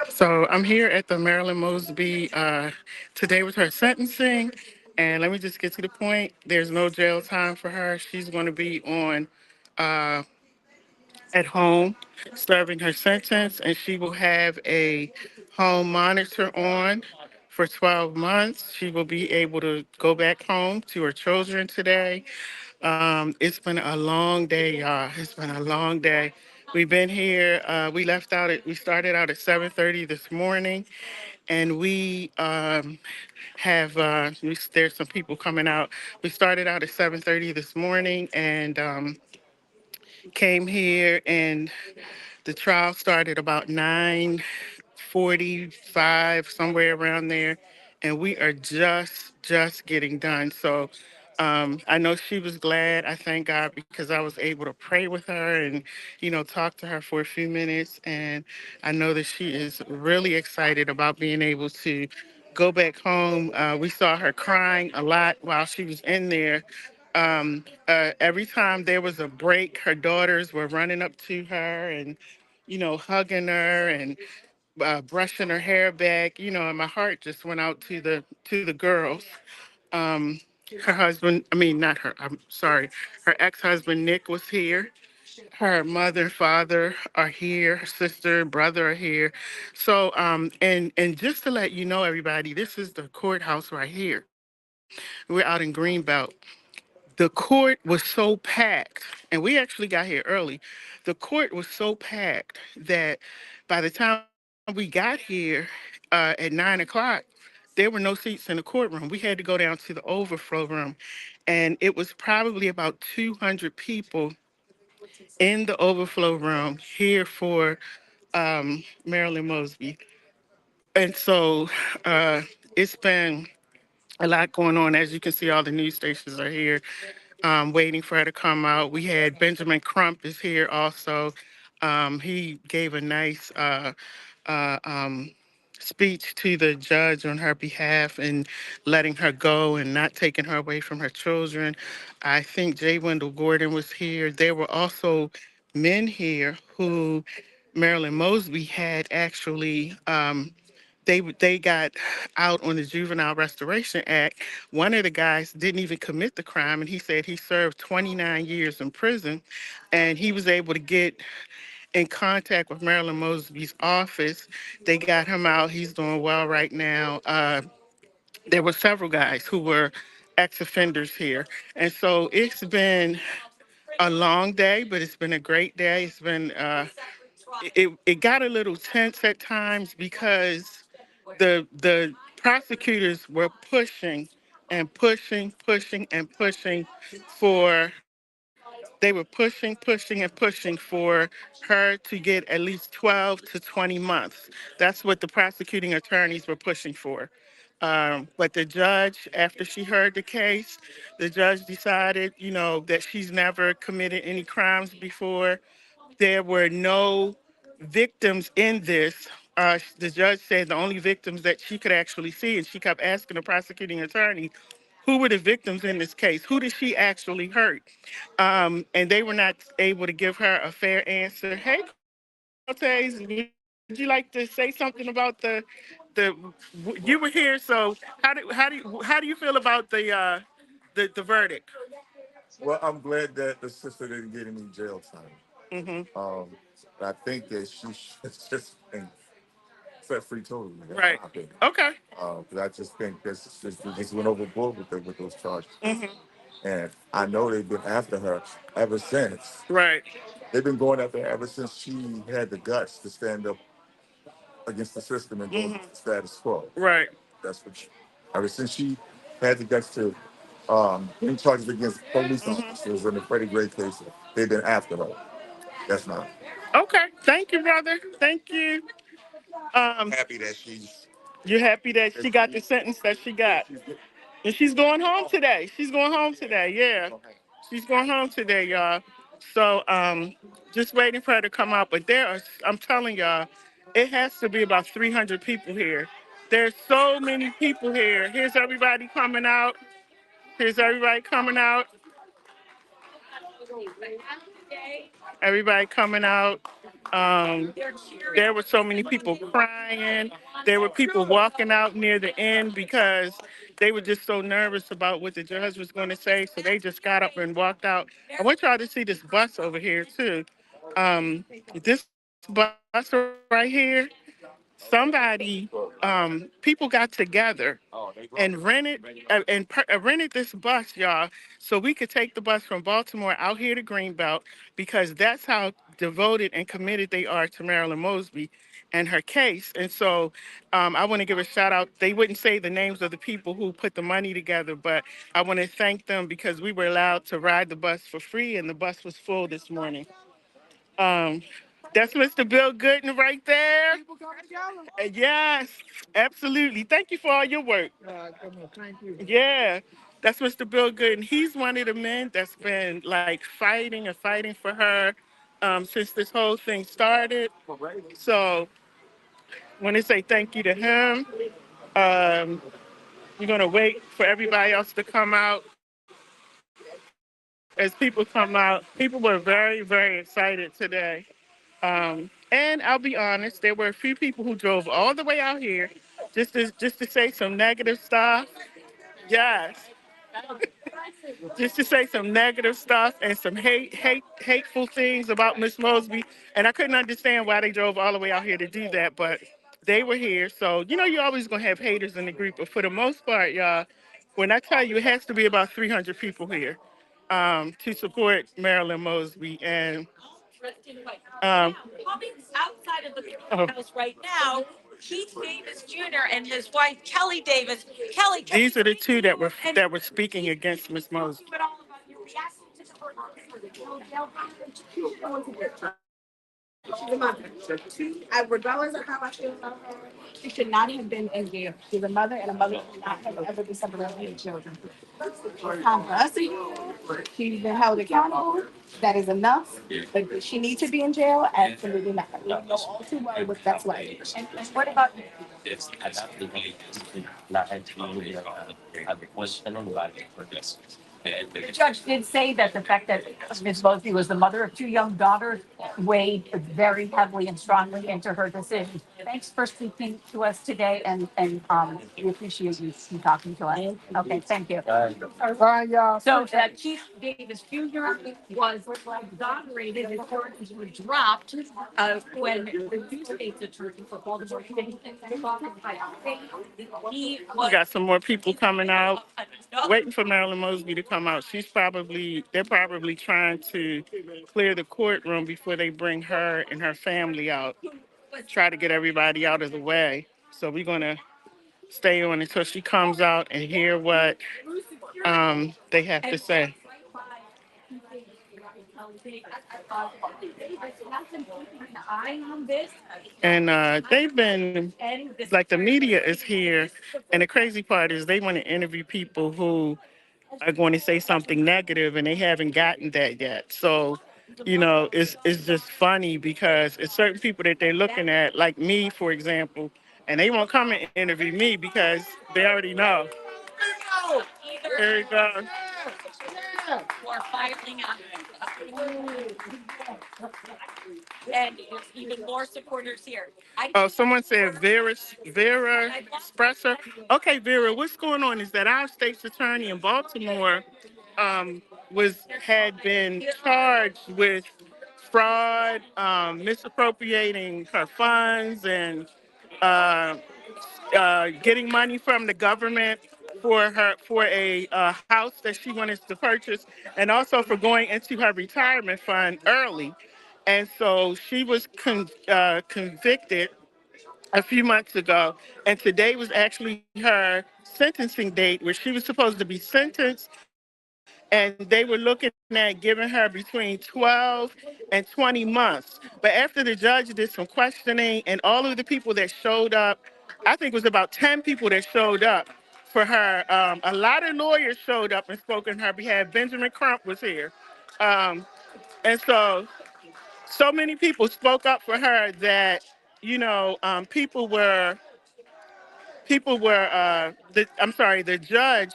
So I'm here at the Marilyn Mosby today with her sentencing. And let me just get to the point. There's no jail time for her. She's going to be on uh, at home serving her sentence, and she will have a home monitor on for 12 months. She will be able to go back home to her children today. It's been a long day, y'all. It's been a long day. We've been here. We started out at 7:30 this morning, and we have. There's some people coming out. We started out at 7:30 this morning, and came here, and the trial started about 9:45, somewhere around there, and we are just getting done. So I know she was glad. I thank God because I was able to pray with her and talk to her for a few minutes, and I know that she is really excited about being able to go back home. We saw her crying a lot while she was in there. Every time there was a break, her daughters were running up to her and, hugging her and brushing her hair back. And my heart just went out to the girls. Um, Her husband, I mean, not her. I'm sorry. Her ex-husband Nick was here. Her mother and father are here. Her sister, brother are here. So, and just to let you know, everybody, this is the courthouse right here. We're out in Greenbelt. The court was so packed, and we actually got here early. The court was so packed that by the time we got here at 9 o'clock, there were no seats in the courtroom. We had to go down to the overflow room, and it was probably about 200 people in the overflow room here for Marilyn Mosby. And so it's been a lot going on. As you can see, all the news stations are here waiting for her to come out. We had Benjamin Crump is here also. He gave a nice uh, um, speech to the judge on her behalf and letting her go and not taking her away from her children. I think Jay Wendell Gordon was here. There were also men here who Marilyn Mosby had actually. They got out on the Juvenile Restoration Act. One of the guys didn't even commit the crime, and he said he served 29 years in prison, and he was able to get in contact with Marilyn Mosby's office. They got him out. He's doing well right now. There were several guys who were ex-offenders here, and so it's been a long day, but it's been a great day. It's been it got a little tense at times because the prosecutors were pushing and pushing and pushing for they were pushing for her to get at least 12 to 20 months. That's what the prosecuting attorneys were pushing for. But the judge, after she heard the case, the judge decided, that she's never committed any crimes before. There were no victims in this. The judge said the only victims that she could actually see, and she kept asking the prosecuting attorney, who were the victims in this case? Who did she actually hurt? And they were not able to give her a fair answer. Hey, Cortez, would you like to say something about the you were here, so how do you feel about the verdict? Well, I'm glad that the sister didn't get any jail time. Hmm. But I think that she should just been set free totally. That's Right. my opinion. Okay. 'Cause I just think this just went overboard with those charges. Hmm. And I know they've been after her ever since. Right. They've been going after her ever since she had the guts to stand up against the system and go Hmm. against the status quo. Right. That's what she, ever since she had the guts to bring charges against police Hmm. officers in the Freddie Gray case, they've been after her. That's not. Okay. Thank you, brother. Thank you. I'm Um, happy that she's you're happy that that she got the sentence that she got. she's And she's going home today. She's going home today. Yeah. okay. She's going home today, y'all. So just waiting for her to come out. But I'm telling y'all, it has to be about 300 people here. There's so many people here. Here's everybody coming out. Here's everybody coming out. Everybody coming out. Um, there were so many people crying. There were people walking out near the end because they were just so nervous about what the judge was going to say. So they just got up and walked out. I want y'all to see this bus over here too. This bus right here, somebody, people got together and rented this bus, y'all, so we could take the bus from Baltimore out here to Greenbelt because that's how devoted and committed they are to Marilyn Mosby and her case. And so I want to give a shout out. They wouldn't say the names of the people who put the money together, but I want to thank them because we were allowed to ride the bus for free and the bus was full this morning. Um, that's Mr. Bill Gooden right there. Yes, absolutely. Thank you for all your work. Yeah, that's Mr. Bill Gooden. He's one of the men that's been like fighting and fighting for her since this whole thing started. So I want to say thank you to him. Um, we're going to wait for everybody else to come out. As people come out, people were very, very excited today. And I'll be honest, there were a few people who drove all the way out here just to say some negative stuff. Yes, just to say some negative stuff and some hateful things about Miss Mosby. And I couldn't understand why they drove all the way out here to do that, but they were here. So you're always gonna have haters in the group, but for the most part, y'all, when I tell you, it has to be about 300 people here to support Marilyn Mosby. And um, outside of the house right now, Keith Davis Jr. and his wife Kelly Davis. Kelly, these are the two that were speaking against Miss Mosby. Regardless of how I feel about her, she should not have been in jail. She's a mother, and a mother should not have ever be separated from children. It's time for us to heal. She's been held accountable. That is enough. But does she need to be in jail? Absolutely not. We know all too well what that's like. And what about the judge did say that the fact that Ms. Mosby was the mother of two young daughters weighed very heavily and strongly into her decision. Thanks for speaking to us today, and we appreciate you talking to us. Okay, thank you. Bye, y'all. So Keith Davis Jr. was exonerated. His charges were dropped when the two state's attorney for Baltimore City he We was got some more people coming out, waiting for Marilyn Mosby to come out. They're probably trying to clear the courtroom before they bring her and her family out. Try to get everybody out of the way. So we're gonna stay on until she comes out and hear what they have to say. And they've been, like, the media is here. And the crazy part is they want to interview people who are going to say something negative and they haven't gotten that yet. So, it's just funny because it's certain people that they're looking at, like me, for example, and they won't come and interview me because they already know. There you go. for filing and there's even more supporters here. Oh, someone said Vera Spresser. Okay, Vera, what's going on is that our state's attorney in Baltimore had been charged with fraud, misappropriating her funds, and uh, getting money from the government for a house that she wanted to purchase, and also for going into her retirement fund early. And so she was convicted a few months ago, and today was actually her sentencing date, where she was supposed to be sentenced, and they were looking at giving her between 12 and 20 months. But after the judge did some questioning, and all of the people that showed up, I think it was about 10 people that showed up for her. A lot of lawyers showed up and spoke on her behalf. Benjamin Crump was here. Um, and so many people spoke up for her that, I'm sorry, the judge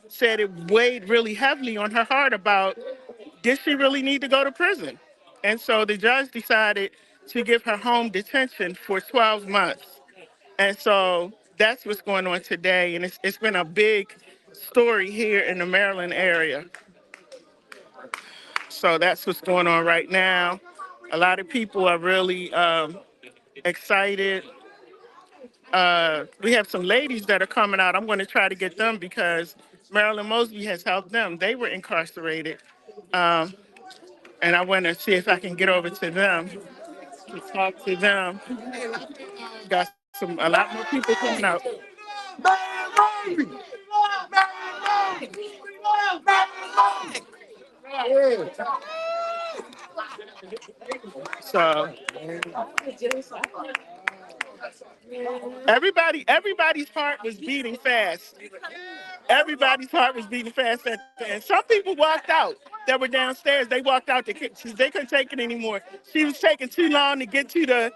said it weighed really heavily on her heart about, did she really need to go to prison? And so the judge decided to give her home detention for 12 months. And so that's what's going on today. And it's been a big story here in the Maryland area. So that's what's going on right now. A lot of people are really excited. We have some ladies that are coming out. I'm going to try to get them because Marilyn Mosby has helped them. They were incarcerated. Um, and I want to see if I can get over to them to talk to them. Got a lot more people coming out. So everybody's heart was beating fast. Everybody's heart was beating fast at the end. Some people walked out that were downstairs. They walked out. They couldn't take it anymore. She was taking too long to get to the,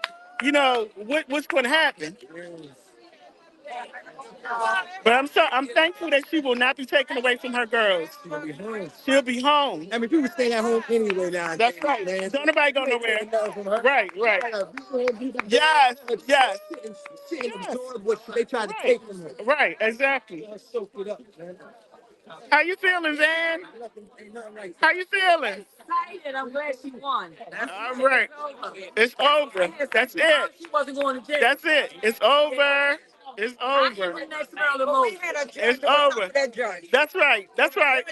what's going to happen. But I'm thankful that she will not be taken away from her girls. She'll be home. She'll be home. I mean, people stay at home anyway now. That's right. Man. Don't nobody go nowhere. Right, right. Yes, yes. Sit and absorb what they try to take from her. Right, exactly. Soak it up, man. How you feeling, Van? How you feeling? Excited. I'm glad she won. All right. It's over. That's it. She wasn't going to jail. That's it. It's over. It's over. It's over. That's right. That's right.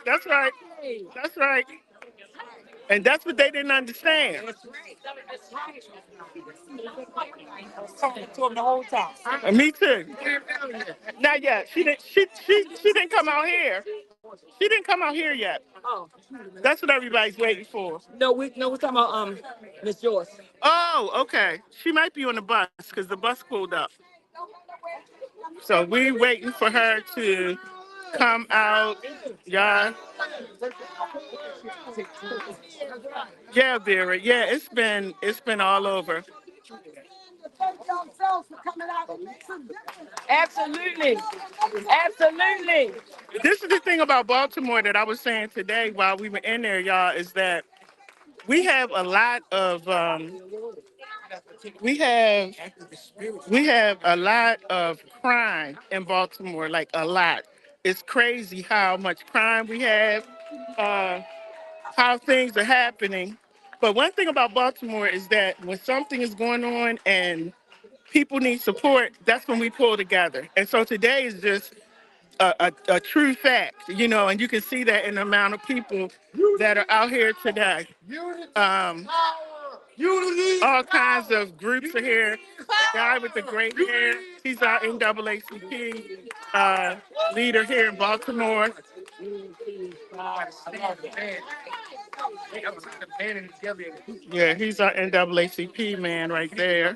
That's right. That's right. And that's what they didn't understand. I was talking to him the whole time. And me too. Not yet. She didn't come out here. She didn't come out here yet. Oh. That's what everybody's waiting for. No, we're talking about Miss Joyce. Oh, okay. She might be on the bus because the bus pulled up. So we waiting for her to come out. Yeah. Yeah, Vera. Yeah, it's been all over. Absolutely. Absolutely. This is the thing about Baltimore that I was saying today while we were in there, y'all, is that we have a lot of we have we have a lot of crime in Baltimore, like a lot. It's crazy how much crime we have, uh, how things are happening. But one thing about Baltimore is that when something is going on and people need support, that's when we pull together. And so today is just a true fact, and you can see that in the amount of people that are out here today. Um, all kinds of groups are here. The guy with the great hair, he's our NAACP leader here in Baltimore. Yeah, he's our NAACP man right there.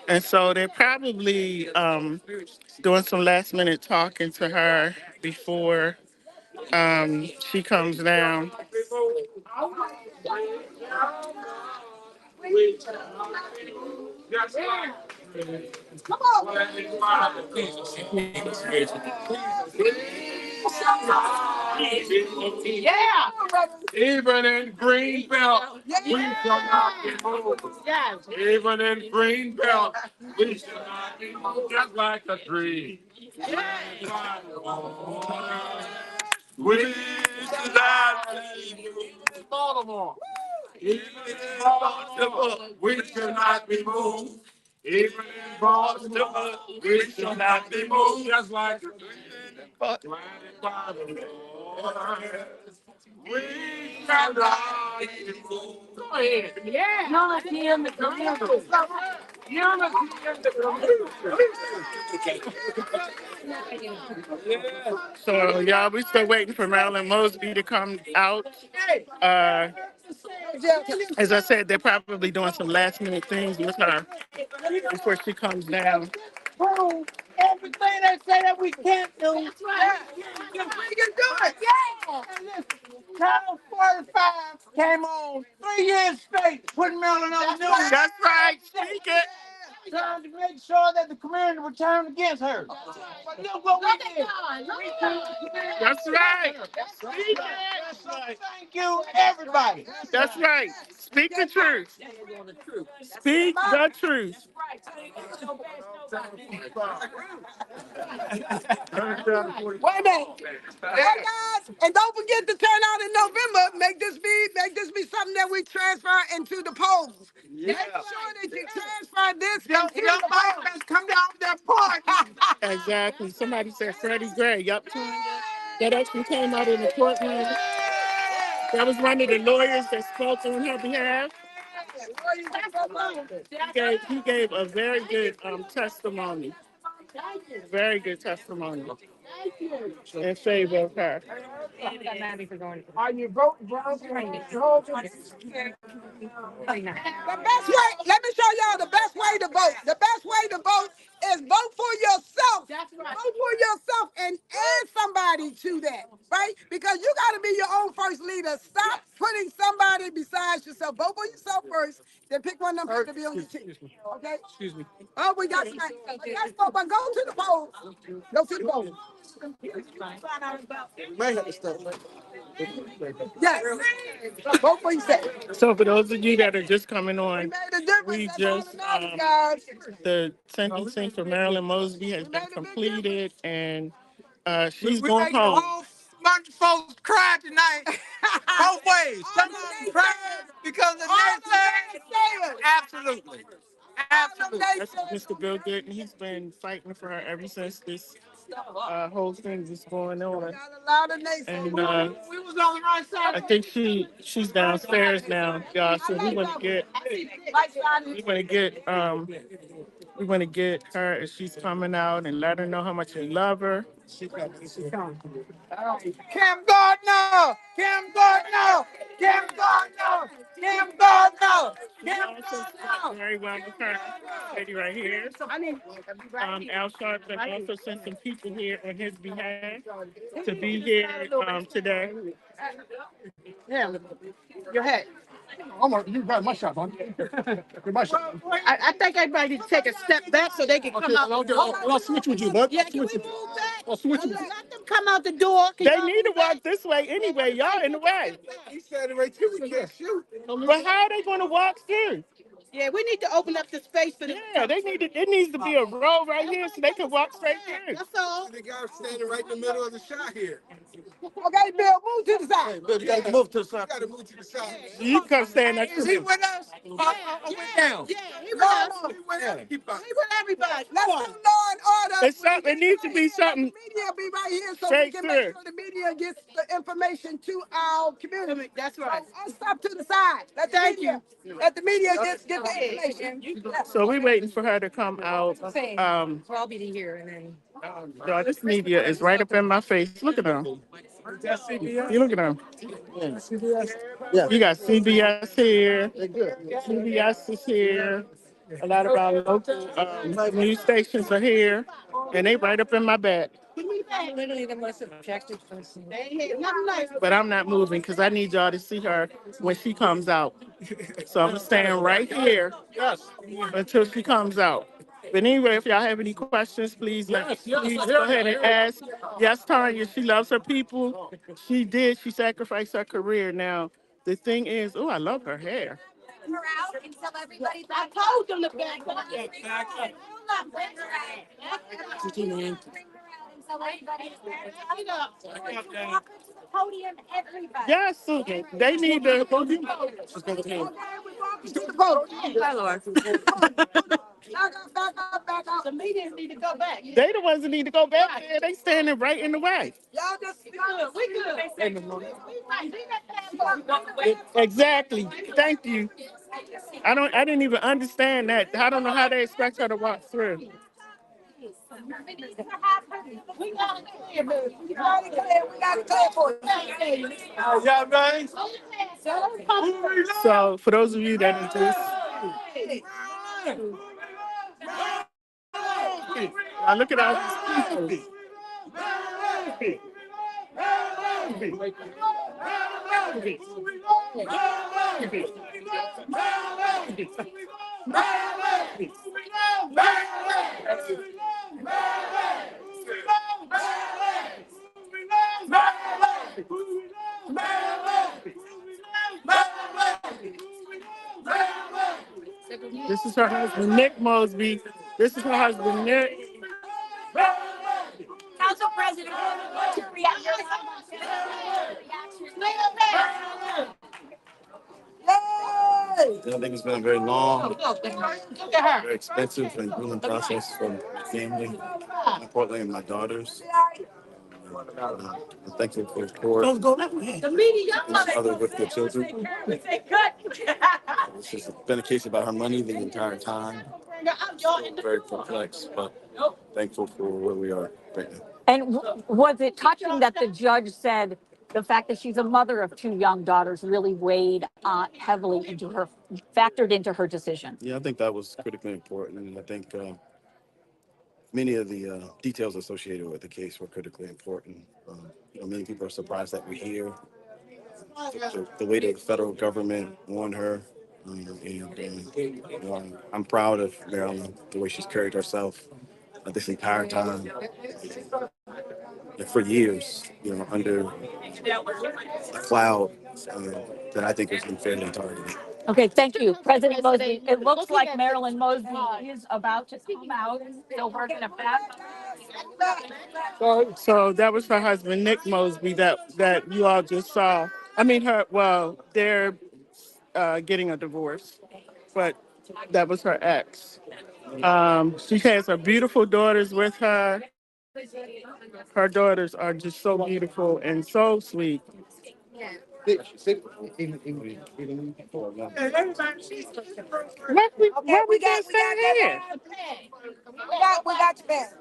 And so they're probably doing some last minute talking to her before she comes down. Yeah. Even in Greenbelt, we shall not be moved. Yes. Even in Greenbelt, we shall not be moved. Just like a tree. We shall not be moved. Baltimore. Even in Baltimore, we shall not be moved. Even in Baltimore, we shall not be moved. Just like a tree planted by the Lord. We shall not be moved. Go ahead. Yeah. Unity in the community. Unity in the community. So, y'all, we still waiting for Marilyn Mosby to come out. Uh, as I said, they're probably doing some last minute things with her before she comes down. Everything they say that we can't do. That's right. We can do it. Yeah. And listen, Channel 45 came on 3 years straight, putting Maryland on the news. That's right. Speak it. trying to make sure that the community will turn against her. But look what we did. That's right. Speak Yes, so it. thank you, everybody. That's right. Speak the truth. Speak the truth. Wait a minute. Hey guys, and don't forget to turn out in November. Make this be something that we transfer into the polls. Make sure that you transfer this Young into the Mike, polls. let's come down with that party. Exactly. Somebody said Freddie Gray. Yup. That actually came out in the courtroom. That was one of the lawyers that spoke on her behalf. He gave a very good testimony. Very good testimony in favor of her. Are you voting for us? The best way, let me show y'all the best way to vote. The best way to vote is vote for yourself. Vote for yourself and add somebody to that, right? Because you got to be your own first leader. Stop putting somebody besides yourself. Vote for yourself first, then pick one of them people to be on your team. Okay? Excuse me. Oh, we got somebody. Let's go, but go to the polls. Go to the polls. Yes. Vote for yourself. So for those of you that are just coming We on, made a difference. we That's all just that matters, guys. the sentencing for Marilyn Mosby has We been made a big completed, and she's We going made the home. whole bunch of folks cry tonight. Both ways. Some of them cried because the naysayers. Absolutely. Absolutely. That's Mr. Bill Good, and he's been fighting for her ever since this whole thing was going on. Got a lot of naysayers. And We was on the right side. I think she's downstairs now, y'all. So we want to get her as she's coming out and let her know how much we love her. Cam Gardner! Cam Gardner! Cam Gardner! Cam Gardner! Cam Also Gardner! very well with her lady right here. Al Sharpton also sent some people here on his behalf to be here today. Yeah, your head. Almost, you got my shot on. My shot. I think everybody needs to take a step back so they can come out. I'll switch with you, bud. Yeah, can we move back? I'll switch with you. Let them come out the door. They need to walk this way anyway. Y'all in the way. He said it right too. We can't shoot. But how are they going to walk through? Yeah, we need to open up the space for them. Yeah, it needs to be a row right here so they can walk straight through. That's all. The guy standing right in the middle of the shot here. Okay, Bill, move to the side. Bill, you gotta move to the side. You gotta move to the side. You come stand next Is to he me. with us? Or we down? Yeah, he with us. He with everybody. He with everybody. Let's do law and order. It needs to be something Media be right here so we straight can make through. sure the media gets the information to our community. That's right. So us stop to the side. Let the media get the information. So we're waiting for her to come out. So I'll be here and then. Y'all, this media is right up in my face. Look at them. You look at them. You got CBS here. CBS is here. A lot of our local news stations are here, and they right up in my back. Literally the most objective person. They ain't had nothing nice. But I'm not moving because I need y'all to see her when she comes out. So I'm staying right here until she comes out. But anyway, if y'all have any questions, please go ahead and ask. Yes, Tanya, she loves her people. She did. She sacrificed her career. Now, the thing is, oh, I love her hair. Her out until everybody. I told them to back up. Back up. Bring her out. Bring her out until everybody. Walk her to the podium, everybody. Yes, Susan. They need to. Okay, we walking to the vote. Hi, Laura. Back up. The media need to go back. They the ones that need to go back there. They standing right in the way. Y'all just We good. Exactly. Thank you. I didn't even understand that. I don't know how they expect her to walk through. We got to clear, baby. we got to clear for you. Yeah, man. So for those of you that are just look at all these people. This is her husband, Nick Mosby. This is her husband, Nick. Council President, what's your reaction? Yay! I think it's been a very long, very expensive and grueling process for my family, more importantly, my daughters. I'm thankful for the court and other with their children. It's just been a case about her money the entire time. Still very complex, but thankful for where we are right now. And was it touching that the judge said the fact that she's a mother of two young daughters really weighed heavily into her, factored into her decision? Yeah, I think that was critically important, and I think many of the details associated with the case were critically important. Many people are surprised that we're here. The way that the federal government won her, I'm proud of Marilyn, the way she's carried herself this entire time, and for years, under a cloud that I think has been fairly targeted. Okay, thank you, President Mosby. It looks like Marilyn Mosby is about to come out. Still working a fast. So that was her husband, Nick Mosby, that you all just saw. I mean, they're getting a divorce, but that was her ex. She has her beautiful daughters with her. Her daughters are just so beautiful and so sweet. Okay, Why we can't stay here? we got your back.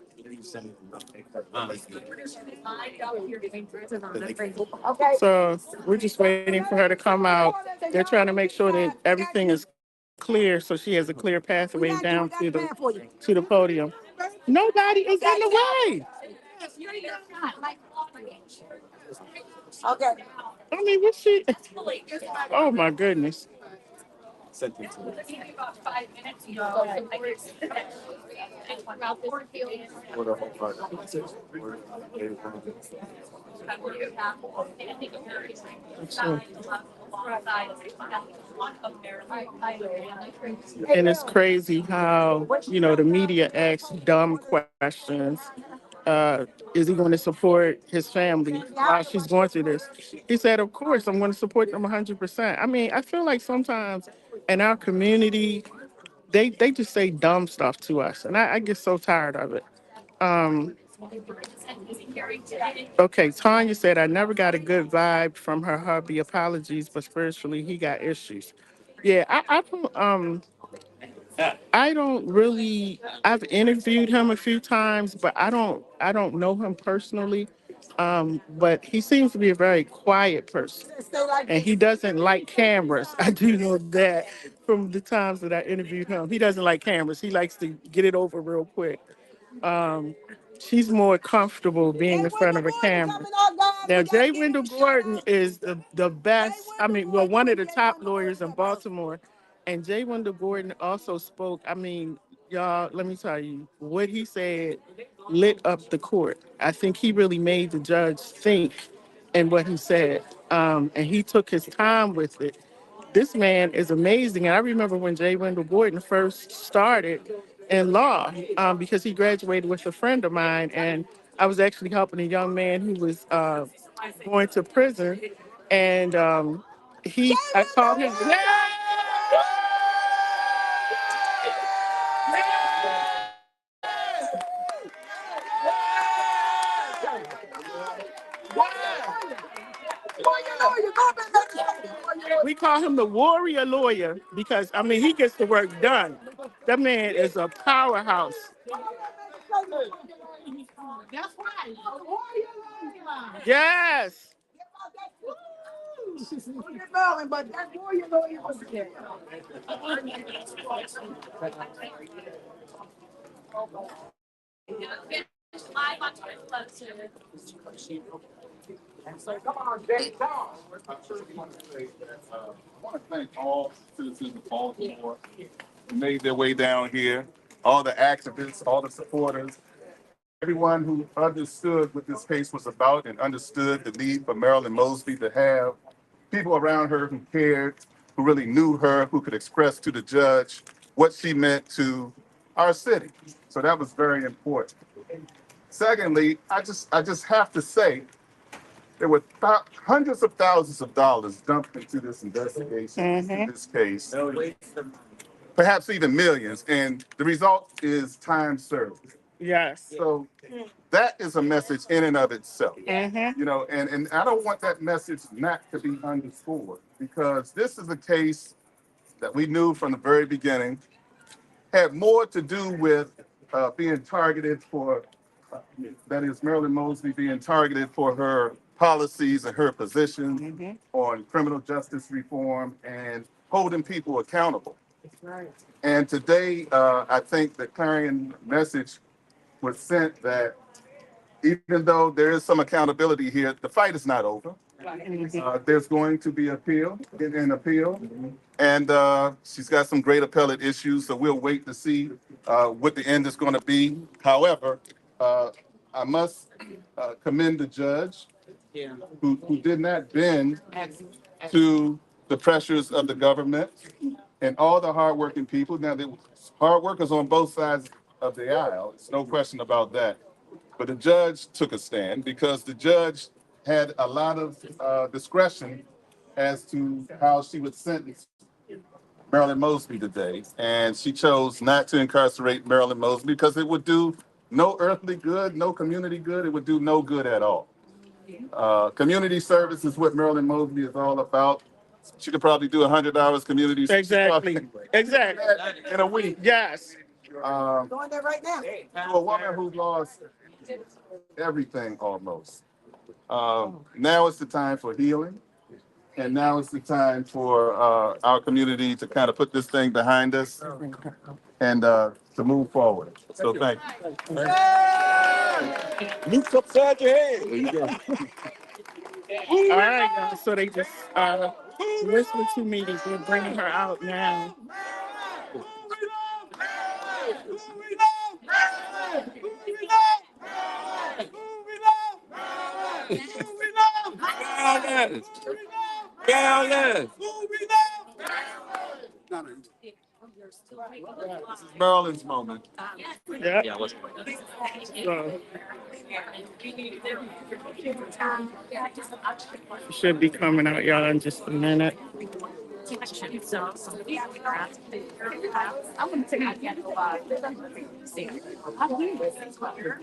Okay. So we're just waiting for her to come out. They're trying to make sure that everything is clear, so she has a clear pathway down to the podium. Nobody is in the way. Okay. I mean, what's she? Oh my goodness. And it's crazy how, the media asks dumb questions. Is he going to support his family while she's going through this? He said, of course, I'm going to support them 100%. I mean, I feel like sometimes in our community, they just say dumb stuff to us. And I get so tired of it. Um, okay, Tanya said, I never got a good vibe from her hubby. Apologies, but spiritually, he got issues. Yeah, I don't really. I've interviewed him a few times, but I don't know him personally. But he seems to be a very quiet person, and he doesn't like cameras. I do know that from the times that I interviewed him. He doesn't like cameras. He likes to get it over real quick. Um, she's more comfortable being in front of a camera. Now, Jay Wendell Gordon is the best, I mean, well, one of the top lawyers in Baltimore. And Jay Wendell Gordon also spoke, I mean, y'all, let me tell you, what he said lit up the court. I think he really made the judge think in what he said. And he took his time with it. This man is amazing. And I remember when Jay Wendell Gordon first started in law, because he graduated with a friend of mine, and I was actually helping a young man who was going to prison, and I called him. We call him the warrior lawyer because I mean he gets the work done. That man is a powerhouse. Yes. I want to thank all citizens of Baltimore who made their way down here. all the activists, all the supporters, everyone who understood what this case was about and understood the need for Marilyn Mosby to have people around her who cared, who really knew her, who could express to the judge what she meant to our city. So that was very important. Secondly, I just have to say there were hundreds of thousands of dollars dumped into this investigation, into this case, perhaps even millions, and the result is time served. Yes. So that is a message in and of itself. Mm-hmm. And I don't want that message not to be underscored because this is a case that we knew from the very beginning had more to do with being targeted for, that is, Marilyn Mosby being targeted for her policies and her positions on criminal justice reform and holding people accountable. And today, I think the clarion message was sent that even though there is some accountability here, the fight is not over. There's going to be an appeal, and she's got some great appellate issues. So we'll wait to see what the end is going to be. However, I must commend the judge who did not bend to the pressures of the government and all the hardworking people. Now, the hard workers on both sides of the aisle. There's no question about that. But the judge took a stand because the judge had a lot of discretion as to how she would sentence Marilyn Mosby today. And she chose not to incarcerate Marilyn Mosby because it would do no earthly good, no community good. It would do no good at all. Community service is what Marilyn Mosby is all about. She could probably do 100 hours community service. Exactly. Exactly. In a week. Yes. Doing that right now. To a woman who lost everything almost. Now is the time for healing. And now is the time for our community to kind of put this thing behind us and to move forward. So thank you. Look upside your head. There you go. All right, y'all. So they just whispered to me that they're bringing her out now. Balance. Balance. This is Marilyn's moment. Yeah. So she should be coming out, y'all, in just a minute.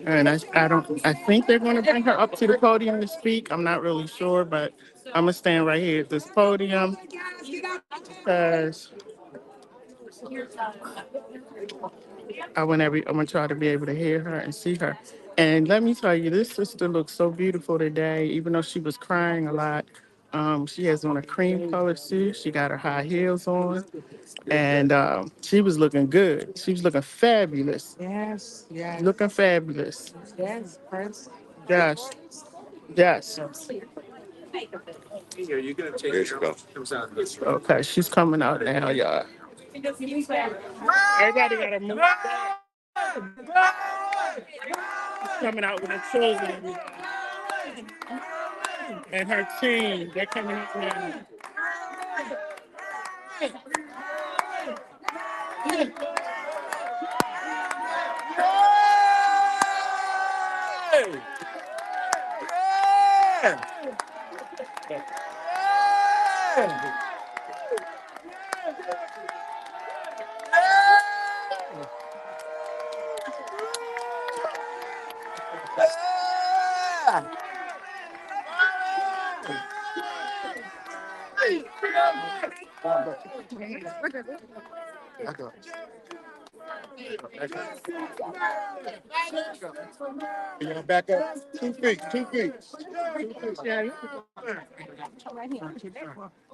And I think they're going to bring her up to the podium to speak. I'm not really sure, but I'm gonna stand right here at this podium because I'm gonna try to be able to hear her and see her. And let me tell you, this sister looks so beautiful today, even though she was crying a lot. She has on a cream colored suit. She got her high heels on, and she was looking good. She was looking fabulous. Yes, yes, Looking fabulous. yes, Prince. Yes, yes. There she goes. Okay, she's coming out now, y'all. Everybody gotta move. She's coming out with her children and her team. They're coming out now. You're gonna back up 2 feet, 2 feet.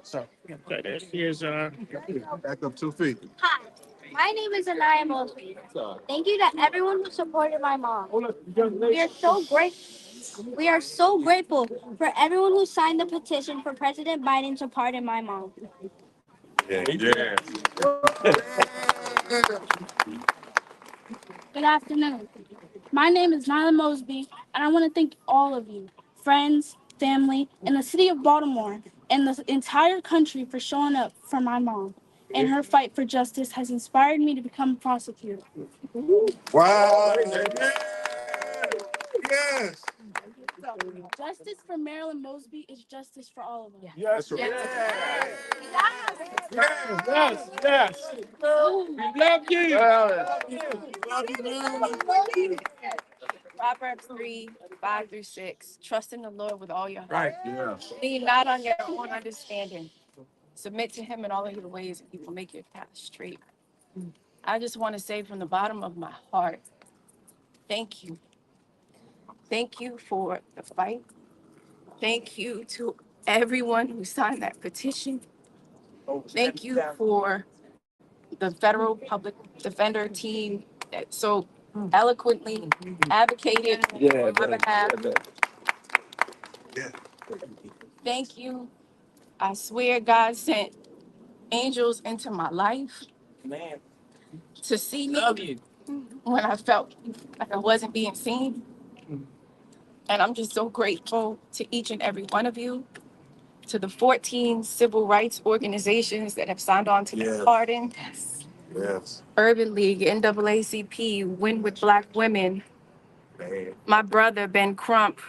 So there she is. Back up 2 feet. Hi, my name is Anaya Mosby. Thank you to everyone who supported my mom. We are so grateful for everyone who signed the petition for President Biden to pardon my mom. Yeah. Good afternoon. My name is Marilyn Mosby, and I want to thank all of you, friends, family, and the city of Baltimore, and the entire country for showing up for my mom. And her fight for justice has inspired me to become a prosecutor. Wow. Yes. Justice for Marilyn Mosby is justice for all of us. Yes. Yes. Yes, yes. We love you. Proverbs 3:5-6. Trust in the Lord with all your heart. Right. Yeah. Lean not on your own understanding. Submit to him in all of your ways, and he will make your path straight. I just want to say from the bottom of my heart, thank you. Thank you for the fight. Thank you to everyone who signed that petition. Thank you for the federal public defender team that so eloquently advocated on my behalf. Thank you. I swear God sent angels into my life to see me when I felt like I wasn't being seen. And I'm just so grateful to each and every one of you, to the 14 civil rights organizations that have signed on to the pardon. Yes. Urban League, NAACP, Win with Black Women, my brother Ben Crump.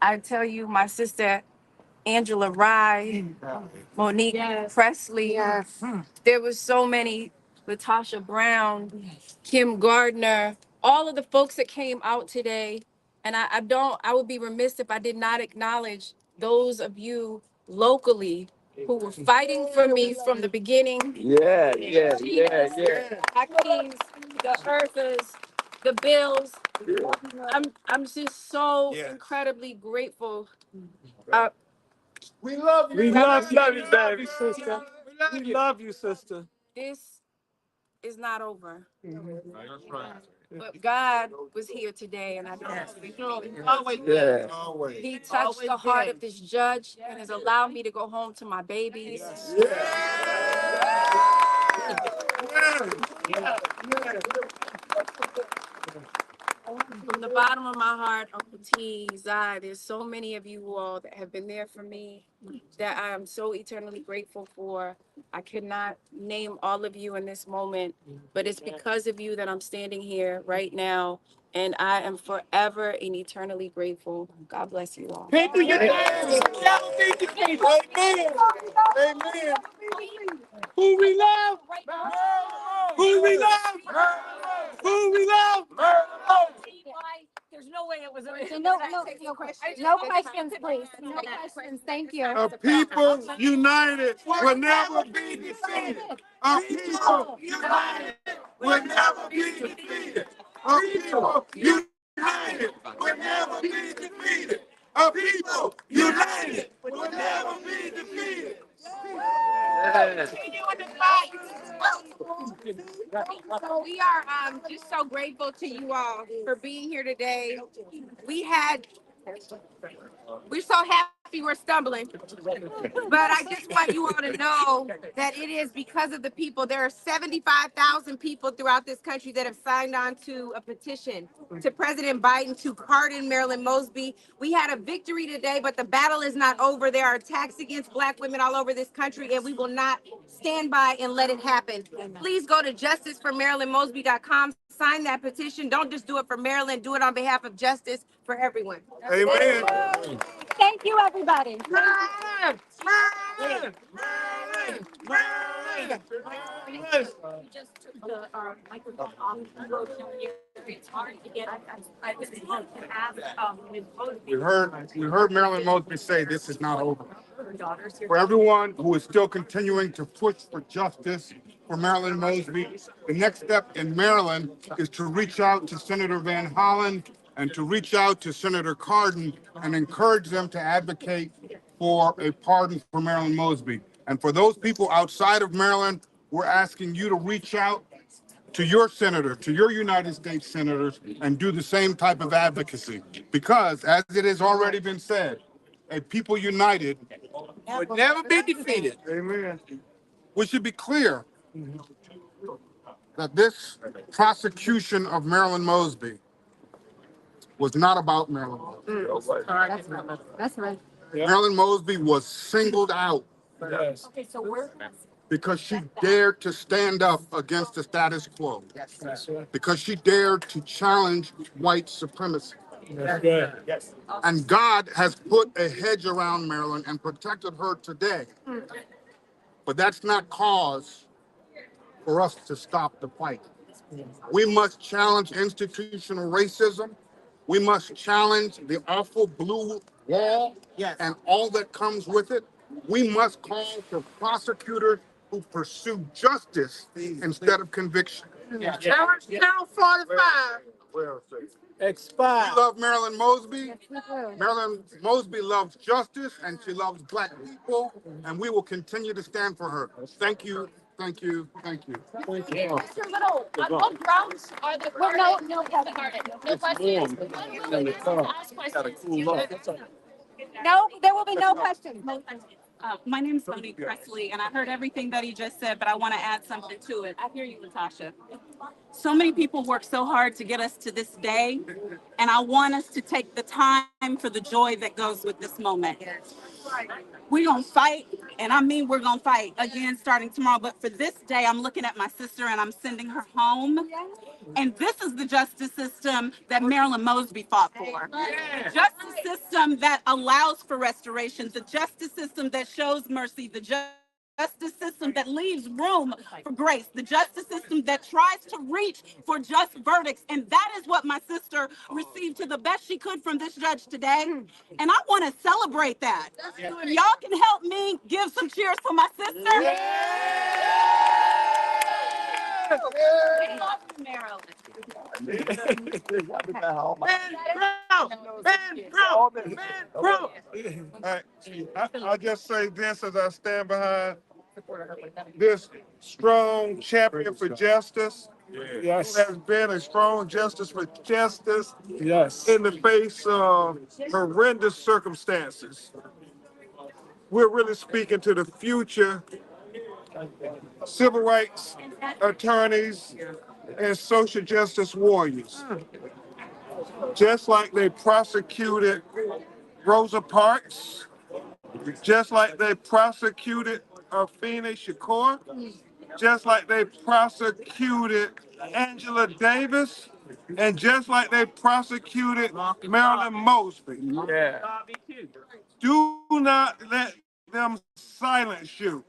I tell you, my sister Angela Rye, Monique Presley. There was so many, Latasha Brown, Kim Gardner, all of the folks that came out today. And I would be remiss if I did not acknowledge those of you locally who were fighting for me from the beginning. Hakeem's, the Earthers, the Bills. I'm just so incredibly grateful. Uh, We love you. We love you, baby sister. We love you, sister. this is not over. That's right. But God was here today, and I know Always. He touched the heart of this judge and has allowed me to go home to my babies. From the bottom of my heart, Uncle T, Zai, there's so many of you all that have been there for me that I am so eternally grateful for. I could not name all of you in this moment, but it's because of you that I'm standing here right now, and I am forever and eternally grateful. God bless you all. People, you never be defeated. Amen. Amen. Who we love? Who we love? Who we love? There's no way it was. No questions. No questions, please. No questions. Thank you. A people united will never be defeated. A people united will never be defeated. A people united will never be defeated. A people united will never be defeated. We are just so grateful to you all for being here today. We're so happy we're stumbling. But I just want you all to know that it is because of the people. There are 75,000 people throughout this country that have signed on to a petition to President Biden to pardon Marilyn Mosby. We had a victory today, but the battle is not over. There are attacks against Black women all over this country, and we will not stand by and let it happen. Please go to justiceformarilynmosby.com. Sign that petition. Don't just do it for Marilyn. Do it on behalf of justice for everyone. Amen. Thank you, everybody. Just took the microphone off. It's hard to get. I was able to ask Ms. Mosby. We heard Marilyn Mosby say this is not over. For everyone who is still continuing to push for justice for Marilyn Mosby, the next step in Maryland is to reach out to Senator Van Hollen and to reach out to Senator Cardin and encourage them to advocate for a pardon for Marilyn Mosby. And for those people outside of Maryland, we're asking you to reach out to your senator, to your United States senators, and do the same type of advocacy. Because, as it has already been said, a people united Would never be defeated. Amen. We should be clear that this prosecution of Marilyn Mosby was not about Marilyn Mosby. That's right. Marilyn Mosby was singled out Okay, so we're. because she dared to stand up against the status quo, because she dared to challenge white supremacy. And God has put a hedge around Marilyn and protected her today. But that's not cause for us to stop the fight. We must challenge institutional racism. We must challenge the awful blue wall and all that comes with it. We must call for prosecutors who pursue justice instead of conviction. Challenge Channel 45. We love Marilyn Mosby. Marilyn Mosby loves justice and she loves black people, and we will continue to stand for her. Thank you, thank you, thank you. Mr. Little, what grounds are the? Well, no questions. No questions. Ask questions. No, there will be no questions. My name is Monique Presley, and I heard everything that he just said, but I want to add something to it. I hear you, Latasha. So many people work so hard to get us to this day, and I want us to take the time for the joy that goes with this moment. We're going to fight, and I mean we're going to fight again starting tomorrow. But for this day, I'm looking at my sister, and I'm sending her home. And this is the justice system that Marilyn Mosby fought for. The justice system that allows for restoration, the justice system that shows mercy, the justice system that leaves room for grace, the justice system that tries to reach for just verdicts. And that is what my sister received to the best she could from this judge today. And I want to celebrate that. Y'all can help me give some cheers for my sister. I love you, Marilyn. I'll just say this as I stand behind this strong champion for justice. Yes. Who has been a strong justice for justice. Yes. In the face of horrendous circumstances. We're really speaking to the future civil rights attorneys and social justice warriors. Just like they prosecuted Rosa Parks, just like they prosecuted Afeni Shakur, just like they prosecuted Angela Davis, and just like they prosecuted Marilyn Mosby. Yeah. Do not let them silence you.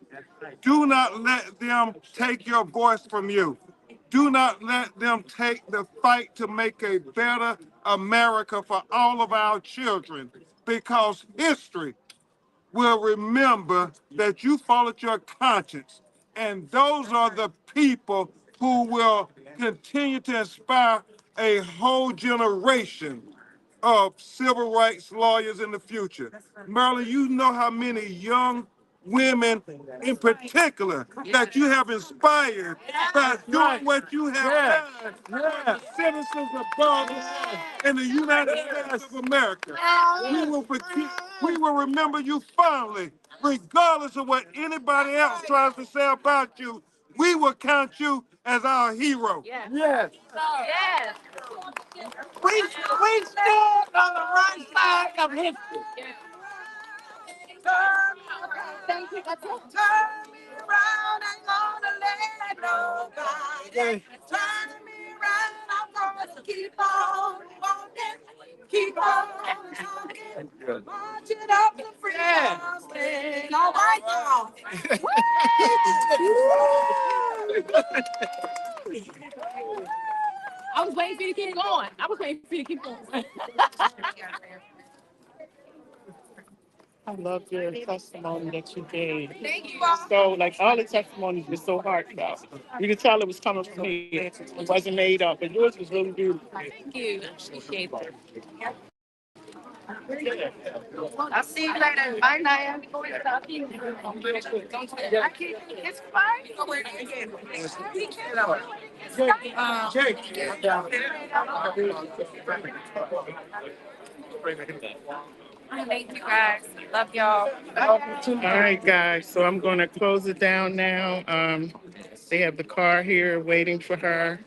Do not let them take your voice from you. Do not let them take the fight to make a better America for all of our children, because history will remember that you followed your conscience. And those are the people who will continue to inspire a whole generation of civil rights lawyers in the future. Marilyn, you know how many young women in particular that you have inspired by doing what you have done for the citizens of Baltimore in the United States of America. We will remember you fondly, regardless of what anybody else tries to say about you. We will count you as our hero. Yes. Yes. We stand on the right side of history. Thank you. That's it. Turn me around, ain't gonna let nobody. Turn me around, I'm gonna keep on walking, keep on talking, marching up the freedom stand. All right, y'all. I was waiting for you to keep going. I was waiting for you to keep going. I love your testimony that you gave. Thank you. So, like, all the testimonies were so heartfelt. You could tell it was coming from me. It wasn't made up, but yours was really beautiful. Thank you. I appreciate it. I'll see you later. Bye, Naya. It's fine. Thank you guys. Love y'all. All right, guys. So I'm going to close it down now. They have the car here waiting for her.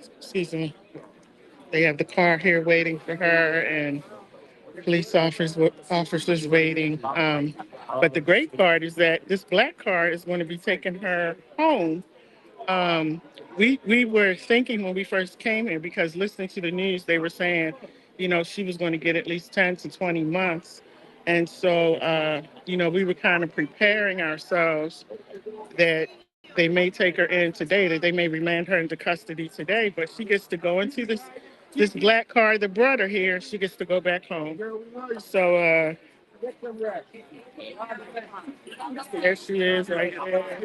Excuse me. They have the car here waiting for her, and police officers waiting. But the great part is that this black car is going to be taking her home. Um, we were thinking when we first came here, because listening to the news, they were saying, she was going to get at least 10 to 20 months. And so, we were kind of preparing ourselves that they may take her in today, that they may remand her into custody today, but she gets to go into this black car, the brother here, she gets to go back home. So there she is right there.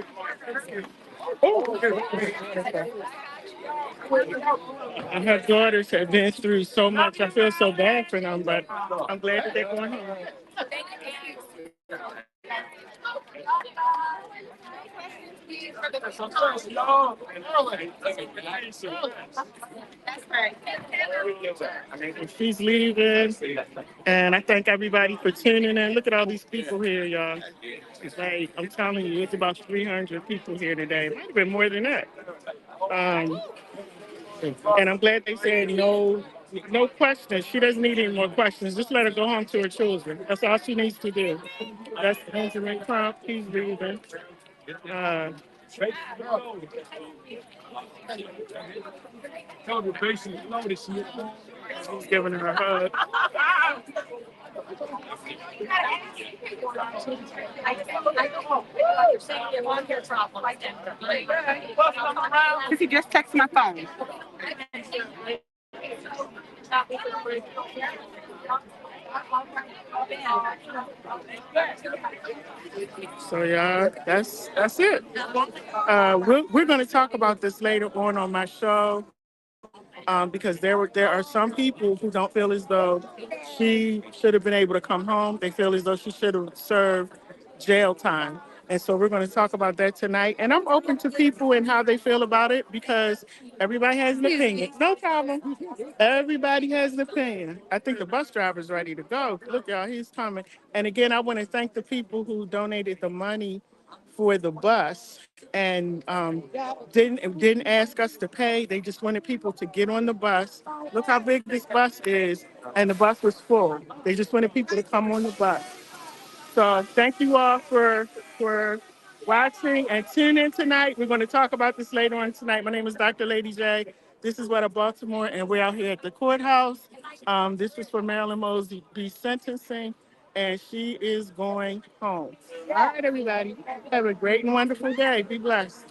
And her daughters have been through so much. I feel so bad for them, but I'm glad that they're going home. And she's leaving, and I thank everybody for tuning in. Look at all these people here, y'all. It's like, I'm telling you, it's about 300 people here today. It might have been more than that. Um, and I'm glad they said no questions. She doesn't need any more questions. Just let her go home to her children. That's all she needs to do. That's Benjamin Crump. He's leaving. Uh, he's giving her a hug. He just text my phone. So yeah, that's it. We're going to talk about this later on my show, because there are some people who don't feel as though she should have been able to come home. They feel as though she should have served jail time. And so we're going to talk about that tonight. And I'm open to people and how they feel about it, because everybody has an opinion. No problem. Everybody has an opinion. I think the bus driver's ready to go. Look, y'all, he's coming. And again, I want to thank the people who donated the money for the bus, and didn't ask us to pay. They just wanted people to get on the bus. Look how big this bus is, and the bus was full. They just wanted people to come on the bus. So thank you all for watching and tune in tonight. We're going to talk about this later on tonight. My name is Dr. Lady J. This is what of Baltimore, and we're out here at the courthouse. This was for Marilyn Mosby sentencing, and she is going home. All right, everybody. Have a great and wonderful day. Be blessed.